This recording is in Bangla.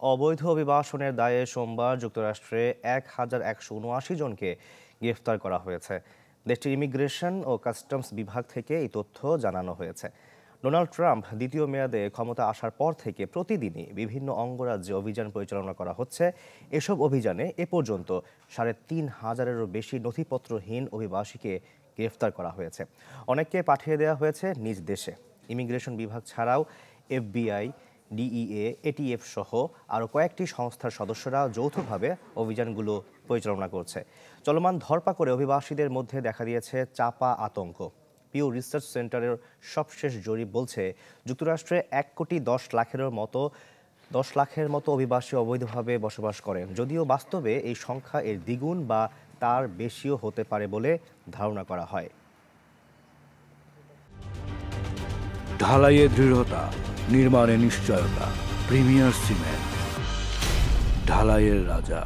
অবৈধ অভিবাসনের দায়ে সোমবার যুক্তরাষ্ট্রে ১,১৭৯ জনকে গ্রেফতার করা হয়েছে। দেশটির ইমিগ্রেশন ও কাস্টমস বিভাগ থেকে এই তথ্য জানানো হয়েছে। ডোনাল্ড ট্রাম্প দ্বিতীয় মেয়াদে ক্ষমতা আসার পর থেকে প্রতিদিনই বিভিন্ন অঙ্গরাজ্যে অভিযান পরিচালনা করা হচ্ছে। এসব অভিযানে এ পর্যন্ত ৩,৫০০-এরও বেশি নথিপত্রহীন অভিবাসীকে গ্রেফতার করা হয়েছে। অনেককে পাঠিয়ে দেওয়া হয়েছে নিজ দেশে। ইমিগ্রেশন বিভাগ ছাড়াও এফবিআই, ডিইএ, এটিএফ সহ আরও কয়েকটি সংস্থার সদস্যরা যৌথভাবে অভিযানগুলো পরিচালনা করছে। চলমান ধরপাকড়ে অভিবাসীদের মধ্যে দেখা দিয়েছে চাপা আতঙ্ক। পিউ রিসার্চ সেন্টারের সবশেষ জরিপ বলছে যুক্তরাষ্ট্রে ১,১০,০০,০০০ মতো অভিবাসী অবৈধভাবে বসবাস করেন, যদিও বাস্তবে এই সংখ্যা এর দ্বিগুণ বা তার বেশিও হতে পারে বলে ধারণা করা হয়। ঢালাইয়ে দৃঢ়তা, নির্মাণে নিশ্চয়তা, প্রিমিয়ার সিমেন্ট, ঢালাইয়ের রাজা।